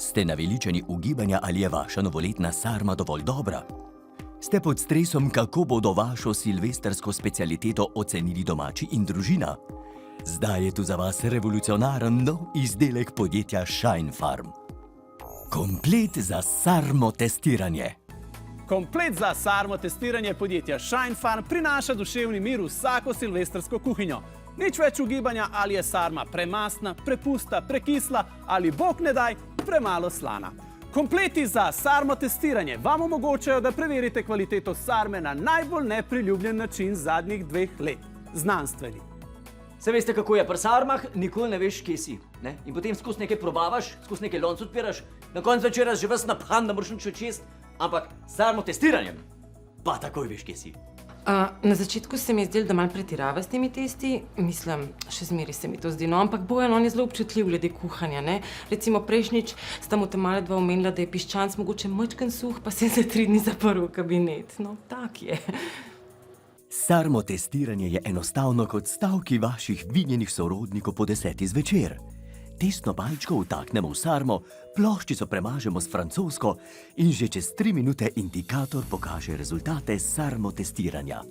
Ste naveličani ugibanja, ali je vaša novoletna sarma dovolj dobra? Ste pod stresom, kako bodo vašo silvestrsko specialiteto ocenili domači in družina? Zdaj je tu za vas revolucionaren nov izdelek podjetja Shine Farm. Komplet za sarmo testiranje. Komplet za sarmo testiranje podjetja Shine Farm prinaša duševni mir v vsako silvestrsko kuhinjo. Nič več ugibanja, ali je sarma premastna, prepusta, prekisla ali, bog ne daj, premalo slana. Kompleti za sarmo testiranje vam omogočajo, da preverite kvaliteto sarme na najbolj nepriljubljen način zadnjih 2 let. Znanstveni. Se veste, kako je pri sarmah, nikoli ne veš, kje si. Ne? In potem skozi nekaj probavaš, skozi nekaj lonc odpiraš, na koncu večera že ves naphan, da moraš nič čist, ampak sarmo testiranjem pa takoj veš, kje si. Na začetku se mi je zdelo, da malo pretirava s temi testi. Mislim, še zmeraj se mi to zdi, no, ampak Bojan, on je zelo občutljiv glede kuhanja, ne. Recimo prejšnjič sta mu te male dva omenila, da je piščanc mogoče majčken suh, pa se je za 3 dni zaprl v kabinet. No, tak je. Sarmo testiranje je enostavno kot stavki vaših vinjenih sorodnikov po 10. zvečer. Testno palčko vtaknemo v sarmo, ploščico premažemo s francosko in že čez 3 minute indikator pokaže rezultate sarmo testiranja.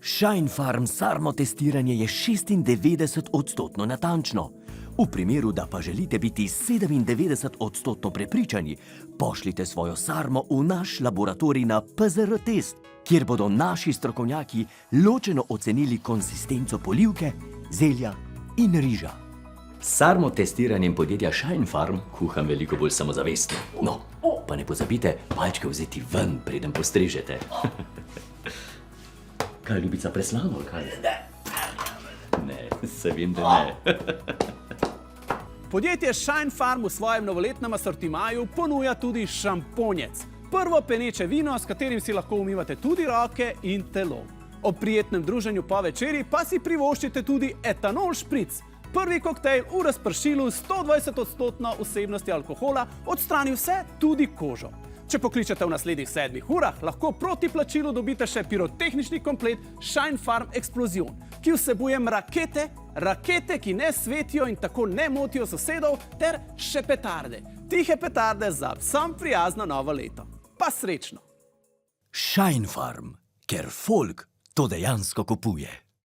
Shine Farm sarmo testiranje je 96% natančno. V primeru, da pa želite biti 97% prepričani, pošljite svojo sarmo v naš laboratorij na PCR test, kjer bodo naši strokovnjaki ločeno ocenili konsistenco polivke, zelja in riža. S sarmo testiranjem podjetja Shine Farm kuham veliko bolj samozavestno. No, pa ne pozabite palčke vzeti ven, preden postrežete. Kaj, ljubica, preslano, kaj? Ne, se vem, da ne. Podjetje Shine Farm v svojem novoletnem asortimaju ponuja tudi šamponjec. Prvo peneče vino, s katerim si lahko umivate tudi roke in telo. Ob prijetnem druženju po večeri pa si privoščite tudi etanol špric. Prvi koktejl v razpršilu 120% vsebnosti alkohola odstrani vse, tudi kožo. Če pokličete v naslednjih 7 urah, lahko proti plačilu dobite še pirotehnični komplet Shine Farm Explosion, ki vsebuje rakete, ki ne svetijo in tako ne motijo sosedov, ter še petarde. Tihe petarde za vsem prijazno novo leto. Pa srečno! Shine Farm, ker folk to dejansko kupuje.